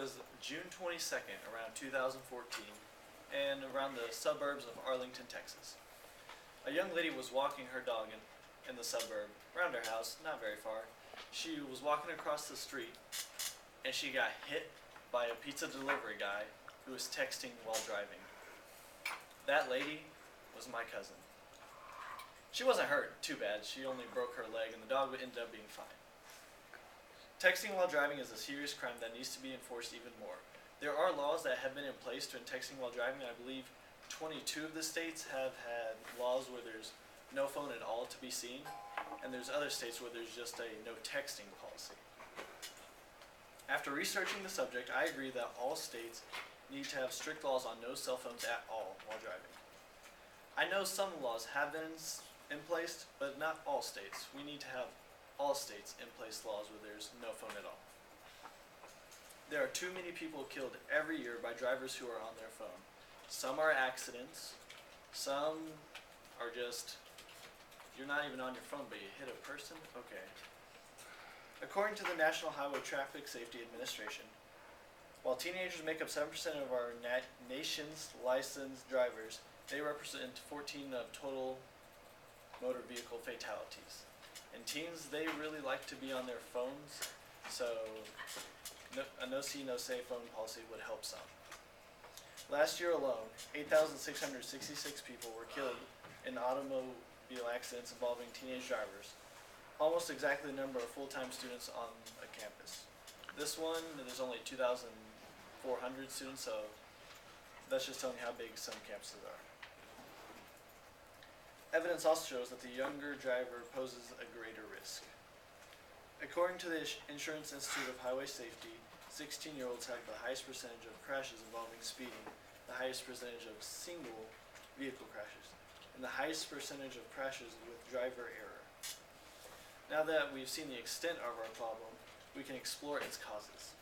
was June 22nd, around 2014, and around the suburbs of Arlington, Texas. A young lady was walking her dog in the suburb, around her house, not very far. She was walking across the street, and she got hit by a pizza delivery guy who was texting while driving. That lady was my cousin. She wasn't hurt too bad. She only broke her leg, and the dog ended up being fine. Texting while driving is a serious crime that needs to be enforced even more. There are laws that have been in place to end texting while driving. I believe 22 of the states have had laws where there's no phone at all to be seen, and there's other states where there's just a no texting policy. After researching the subject, I agree that all states need to have strict laws on no cell phones at all while driving. I know some laws have been in place, but not all states. We need to have all states in place laws where there's no phone at all. There are too many people killed every year by drivers who are on their phone. Some are accidents, some are just, you're not even on your phone but you hit a person? Okay. According to the National Highway Traffic Safety Administration, while teenagers make up 7% of our nation's licensed drivers, they represent 14 of total motor vehicle fatalities. And teens, they really like to be on their phones, so a no-see, no-say phone policy would help some. Last year alone, 8,666 people were killed in automobile accidents involving teenage drivers, almost exactly the number of full-time students on a campus. This one, there's only 2,400 students, so that's just telling you how big some campuses are. Evidence also shows that the younger driver poses a greater risk. According to the Insurance Institute of Highway Safety, 16-year-olds have the highest percentage of crashes involving speeding, the highest percentage of single vehicle crashes, and the highest percentage of crashes with driver error. Now that we've seen the extent of our problem, we can explore its causes.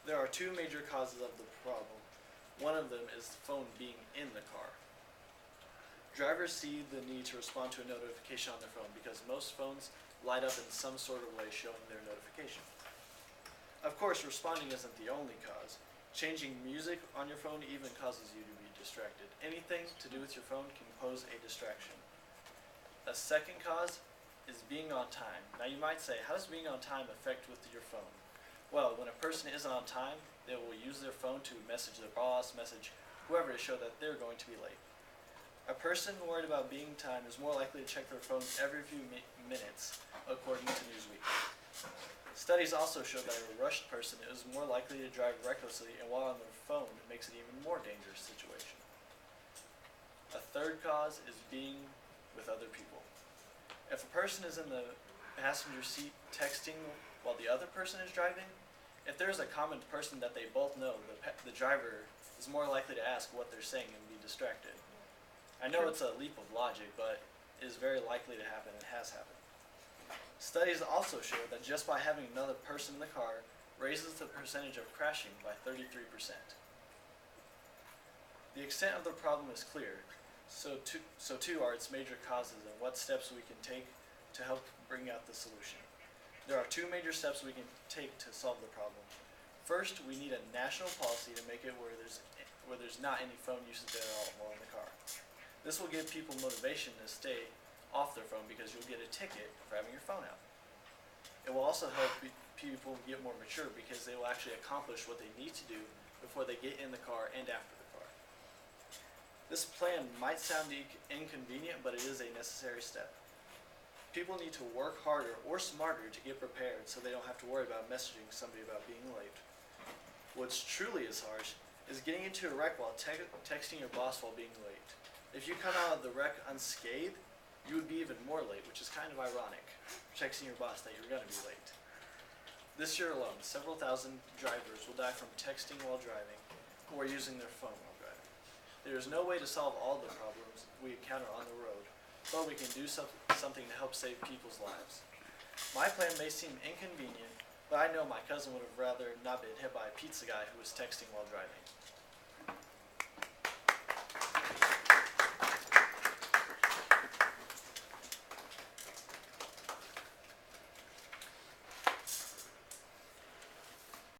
There are two major causes of the problem. One of them is the phone being in the car. Drivers see the need to respond to a notification on their phone because most phones light up in some sort of way showing their notification. Of course, responding isn't the only cause. Changing music on your phone even causes you to be distracted. Anything to do with your phone can pose a distraction. A second cause is being on time. Now you might say, how does being on time affect with your phone? Well, when a person isn't on time, they will use their phone to message their boss, message whoever to show that they're going to be late. A person worried about being time is more likely to check their phone every few minutes, according to Newsweek. Studies also show that a rushed person is more likely to drive recklessly, and while on their phone, it makes it an even more dangerous situation. A third cause is being with other people. If a person is in the passenger seat texting while the other person is driving, if there is a common person that they both know, the driver is more likely to ask what they're saying and be distracted. I know it's a leap of logic, but it is very likely to happen and has happened. Studies also show that just by having another person in the car raises the percentage of crashing by 33%. The extent of the problem is clear, so too are its major causes and what steps we can take to help bring out the solution. There are two major steps we can take to solve the problem. First, we need a national policy to make it where there's not any phone usage at all while in the car. This will give people motivation to stay off their phone because you'll get a ticket for having your phone out. It will also help people get more mature because they will actually accomplish what they need to do before they get in the car and after the car. This plan might sound inconvenient, but it is a necessary step. People need to work harder or smarter to get prepared so they don't have to worry about messaging somebody about being late. What's truly as harsh is getting into a wreck while texting your boss while being late. If you come out of the wreck unscathed, you would be even more late, which is kind of ironic, texting your boss that you're going to be late. This year alone, several thousand drivers will die from texting while driving or using their phone while driving. There is no way to solve all the problems we encounter on the road, but we can do something to help save people's lives. My plan may seem inconvenient, but I know my cousin would have rather not been hit by a pizza guy who was texting while driving.